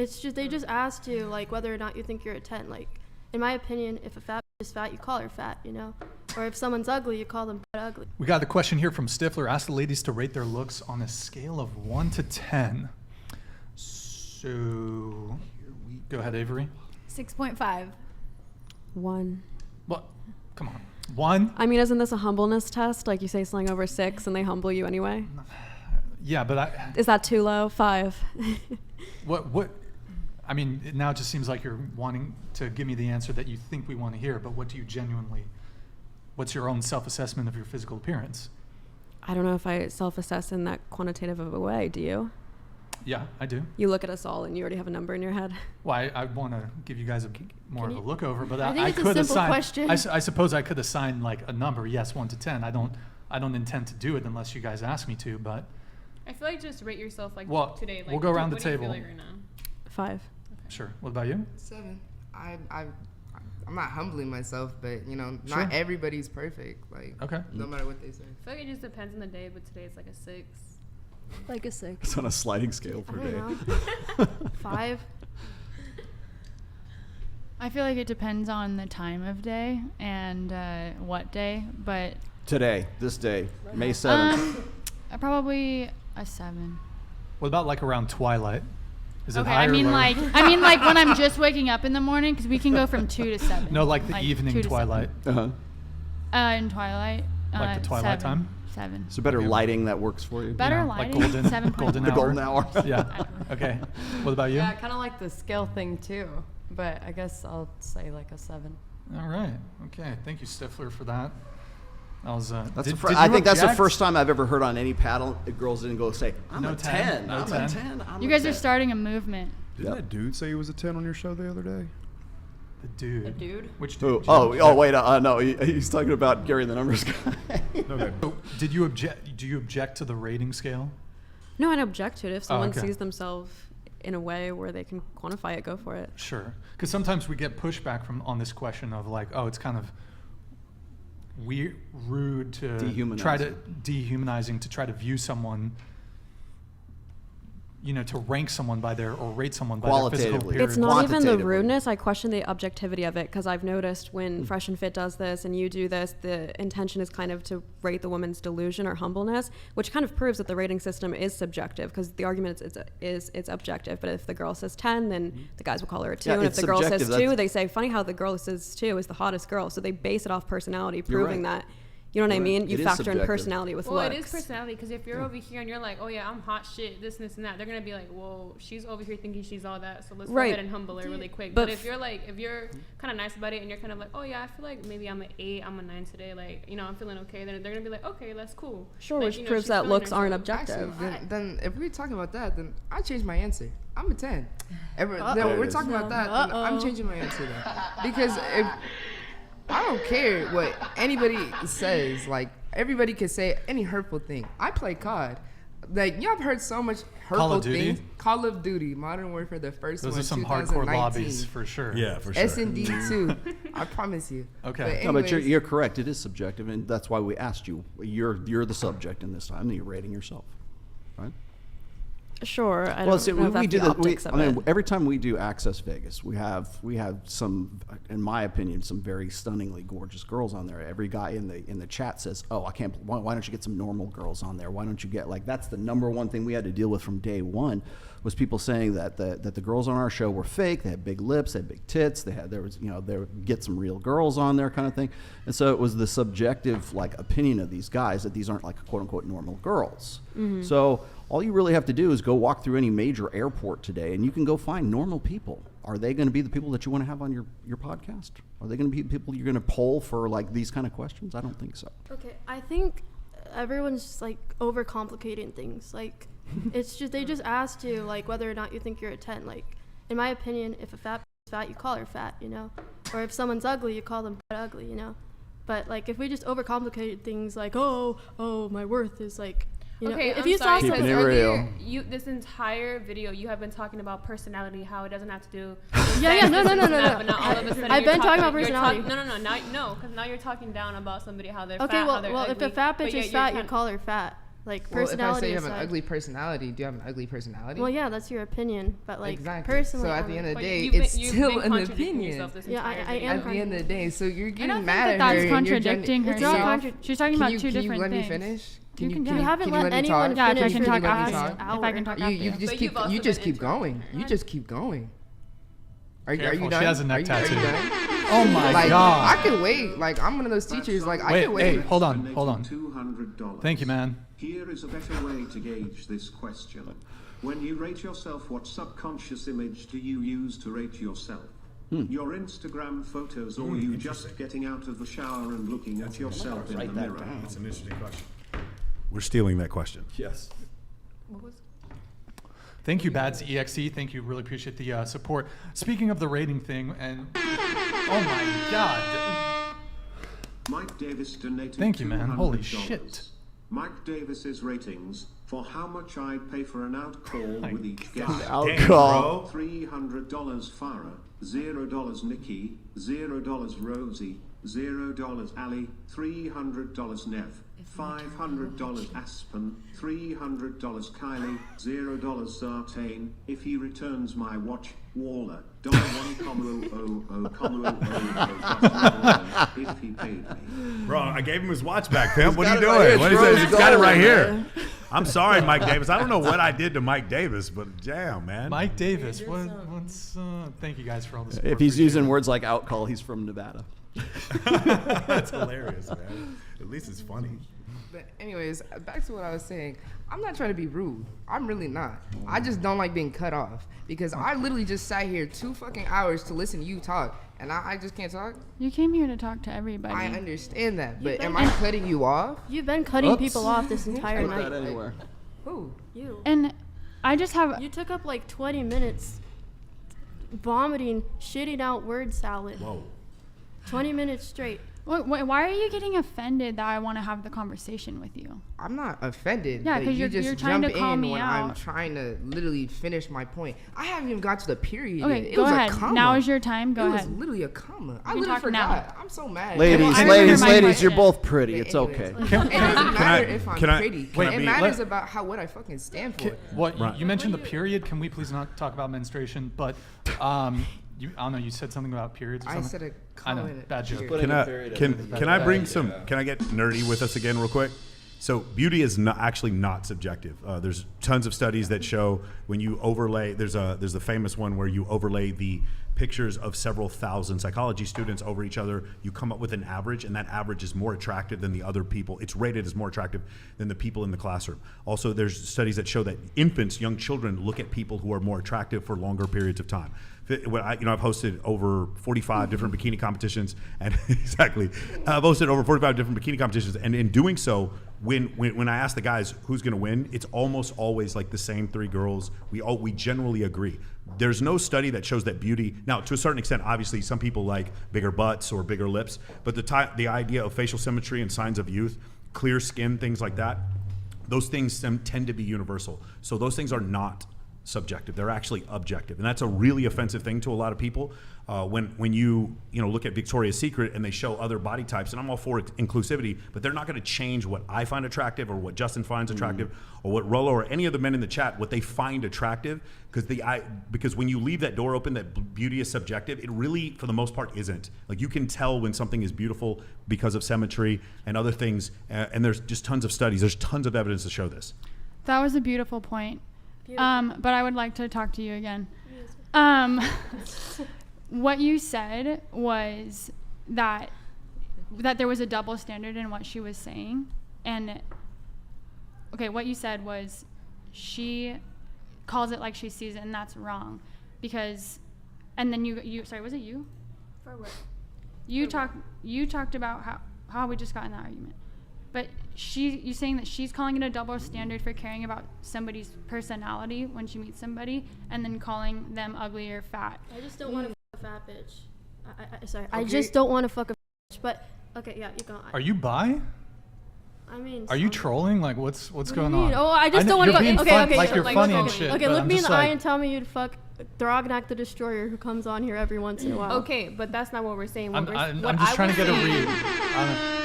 It's just, they just asked you, like, whether or not you think you're a 10. Like, in my opinion, if a fat bitch is fat, you call her fat, you know? Or if someone's ugly, you call them ugly. We got the question here from Stifler. Ask the ladies to rate their looks on a scale of 1 to 10. So, go ahead, Avery. 6.5. 1. What? Come on. 1? I mean, isn't this a humbleness test? Like, you say something over 6 and they humble you anyway? Yeah, but Is that too low? 5. What? I mean, now it just seems like you're wanting to give me the answer that you think we want to hear, but what do you genuinely, what's your own self-assessment of your physical appearance? I don't know if I self-assess in that quantitative of a way. Do you? Yeah, I do. You look at us all and you already have a number in your head. Well, I want to give you guys more of a look over, but I think it's could a simple assign. question. I suppose I could assign like a number. Yes, 1 to 10. I don't intend to do it unless you guys ask me to. But I feel like just rate yourself like today. Like, we'll go around the what do you table. feel like right now? 5. Okay. Sure. What about you? 7. I'm not humbling myself, but you know, Sure. not everybody's perfect. Like, Okay. no matter what they say. I feel like it just depends on the day, but today it's like a 6. Like a 6. It's on a sliding scale I per don't day. know. 5. I feel like it depends on the time of day and what day, but Today, this day, May 7th. probably a 7. What about like around twilight? Is it Okay, higher I mean or lower? like when I'm just waking up in the morning, because we can go from 2 to 7. No, like the 2 evening to twilight. Uh-huh. 7. In twilight. Like the twilight 7. time? 7. So better Okay. lighting that works for you. Better like lighting. golden- 7. golden The hour. golden hour. Yeah. Okay. What about you? Yeah, I kind of like the scale thing too, but I guess I'll say like a 7. All right. Okay. Thank you, Stifler, for that. That was. That's did I you think that's the object? first time I've ever heard on any panel girls didn't go say, I'm No a 10, 10. no I'm 10. a 10. I'm You a guys 10. are starting a movement. Didn't Yep. that dude say he was a 10 on your show the other day? The dude. A dude? Which Oh, dude? oh, wait, no, he's talking about Gary the Numbers guy. Okay. So, did you object? Do you object to the rating scale? No, I don't object to it. If someone okay. sees themselves in a way where they can quantify it, go for it. Sure. Because sometimes we get pushback on this question of like, oh, it's kind of weird, rude to dehumanizing to try to view someone, you know, to rank someone by their or rate someone by their physical Qualitatively. appearance. It's not even the Quantitatively. rudeness. I question the objectivity of it, because I've noticed when Fresh and Fit does this and you do this, the intention is kind of to rate the woman's delusion or humbleness, which kind of proves that the rating system is subjective, because the argument is it's objective. But if the girl says 10, then the guys will call her a 2. Yeah, and if it's the girl says subjective. 2, they say, funny how the girl says 2 is the hottest girl. So they base it off personality, proving right. that, you know what I You're mean? right. You It is factor in subjective. personality with Well, looks. it is personality, because if you're over here and you're like, oh yeah, I'm hot shit, this and that, they're gonna be like, well, she's over here thinking she's all that, so let's go Right. ahead and humble her really quick. But But if you're kind of nice about it and you're kind of like, oh yeah, I feel like maybe I'm an 8, I'm a 9 today, like, you know, I'm feeling okay, then they're gonna be like, okay, that's cool. Sure, Like, which you know, proves she's that feeling looks aren't herself. objective. Actually, then if we're talking about that, then I change my answer. I'm a 10. Then when we're talking about that, then I'm changing my answer then. Because if I don't care what anybody says, like, everybody can say any hurtful thing. I play COD. Like, y'all have heard so much hurtful Call of Duty? things. Call of Duty, Modern Warfare, the first Those one, are some 2019. hardcore lobbies for sure. Yeah, for sure. S&D too. I promise you. Okay. No, but anyways, you're correct. It is subjective, and that's why we asked you. You're the subject in this time, and you're rating yourself, right? Sure. I Well, don't see, know if we that's do the that. optics of it. Every time we do Access Vegas, we have some, in my opinion, some very stunningly gorgeous girls on there. Every guy in the chat says, "Oh, I can't. Why don't you get some normal girls on there? Why don't you get like?" That's the number one thing we had to deal with from day one, was people saying that the girls on our show were fake. They had big lips, they had big tits. Get some real girls on there, kind of thing. And so it was the subjective like opinion of these guys that these aren't like quote unquote normal girls. Mm-hmm. So all you really have to do is go walk through any major airport today, and you can go find normal people. Are they going to be the people that you want to have on your podcast? Are they going to be people you're going to poll for like these kind of questions? I don't think so. Okay, I think everyone's just like overcomplicating things. Like, it's just, they just asked you like whether or not you think you're a 10. Like, in my opinion, if a fat is fat, you call her fat, you know? Or if someone's ugly, you call them ugly, you know? But like, if we just overcomplicate things like, oh, my worth is like, you know, Okay, if I'm you sorry, saw Keeping something, it real. This entire video, you have been talking about personality, how it doesn't have to do. Yeah, no. But now all of a sudden I've you're been talking about you're personality. No, because now you're talking down about somebody, how they're Okay, fat, how they're well, ugly. if a fat but bitch yet is you're fat, you kind- call her fat. Like Well, if I personality say you have aside. an ugly personality, do you have an ugly personality? Well, yeah, that's your opinion, but like Exactly. personally, So at I'm the end like- of the But day, you've it's been, you've still been an contradicting opinion. yourself this Yeah, entire I video. am At the end of the day, so you're I getting don't mad think at that her. that's and you're contradicting It's not herself. contra- She's talking Can about you, two can you different let things. me finish? You can You Yeah. haven't Can you let let me anyone talk? Yeah, if I finish can for talk the after- past if I can hour. talk You after you. just But keep you've also you just been keep going. You interrupting just keep going. Are Careful, you done? she has a neck Are you tattoo. done? Oh my Like God. I can wait. Like I'm one of those teachers. Like I Wait, can hey, wait. hold on. $200. Thank you, man. Here is a better way to gauge this question. When you rate yourself, what subconscious image do you use to rate yourself? Your Instagram photos, or you just getting out of the shower and looking at yourself in the mirror? That's an interesting question. We're stealing that question. Yes. Thank you, Bads EXE. Thank you. Really appreciate the support. Speaking of the rating thing, and oh my God. Mike Davis donated Thank you, man. Holy $200. shit. Mike Davis's ratings for how much I'd pay for an out call with each guest. Alcohol. $300 Farah, $0 Nikki, $0 Rosie, $0 Ali, $300 Nev, $500 Aspen, $300 Kylie, $0 Zartane. If he returns my watch, Waller, $1,000,000 if he paid me. Bro, I gave him his watch back, pimp. What are you got it right doing? here, What is bro. it? He's He's got it going, right here. man. I'm sorry, Mike Davis. I don't know what I did to Mike Davis, but damn, man. Mike Davis. What's thank you guys for all this. If he's using words like outcall, he's from Nevada. That's hilarious, man. At least it's funny. But anyways, back to what I was saying. I'm not trying to be rude. I'm really not. I just don't like being cut off because I literally just sat here 2 fucking hours to listen to you talk, and I just can't talk. You came here to talk to everybody. I understand that, but been- am I cutting you off? You've been cutting Oops. people off this entire Put night. that anywhere. Who? You. And I just have You took up like 20 minutes vomiting, shitting out word salad. Whoa. 20 minutes straight. Why are you getting offended that I want to have the conversation with you? I'm not offended. Yeah, but 'cause you you're just trying to jump call in me when I'm out. trying to literally finish my point. I haven't even got to the period. Okay, yet. It go was ahead. A comma. Now is your time. Go it ahead. was literally a comma. I can literally talk now. forgot. I'm so mad. Ladies, I remember my ladies, question. you're both pretty. But It's anyways, okay. It doesn't matter if I'm can I- pretty. wait, It be- matters let- about what I fucking stand for. What Right. you mentioned the period. Can we please not talk about menstruation? But you, I don't know. You said something about periods or I something. said a I know. comma. in it. Bad joke. Period. Put Can in a I period can after that. can I bring some? Can I get nerdy with us again, real quick? So beauty is not actually not subjective. There's tons of studies that show when you overlay. There's a famous one where you overlay the pictures of several thousand psychology students over each other. You come up with an average, and that average is more attractive than the other people. It's rated as more attractive than the people in the classroom. Also, there's studies that show that infants, young children, look at people who are more attractive for longer periods of time. I've hosted over 45 different bikini competitions, and exactly, I've hosted over 45 different bikini competitions, and in doing so, when I ask the guys who's going to win, it's almost always like the same 3 girls. We generally agree. There's no study that shows that beauty. Now, to a certain extent, obviously, some people like bigger butts or bigger lips, but the idea of facial symmetry and signs of youth, clear skin, things like that, those things tend to be universal. So those things are not subjective. They're actually objective, and that's a really offensive thing to a lot of people. When you look at Victoria's Secret and they show other body types, and I'm all for inclusivity, but they're not going to change what I find attractive or what Justin finds attractive or what Rollo or any of the men in the chat what they find attractive, because when you leave that door open that beauty is subjective, it really for the most part isn't. Like you can tell when something is beautiful because of symmetry and other things, and there's just tons of studies. There's tons of evidence to show this. That was a beautiful point. But I would like to talk to you again. What you said was that there was a double standard in what she was saying, and what you said was she calls it like she sees it, and that's wrong, because, and then you sorry, was it you? For what? You talked about how we just got in that argument. But you saying that she's calling it a double standard for caring about somebody's personality when she meets somebody, and then calling them ugly or fat. I just don't want to fuck a fat bitch. Sorry. Okay. I just don't want to fuck a bitch. But okay, yeah, you go. Are you bi? I mean. Are you trolling? Like what's going on? Oh, I just don't want to. You're being Okay. like you're like funny and trolling. shit. Okay, but look I'm me in just the eye like, and tell me you'd fuck Thrognak the Destroyer, who comes on here every once in a while. Okay, but that's not what we're saying. I'm just trying to get a read.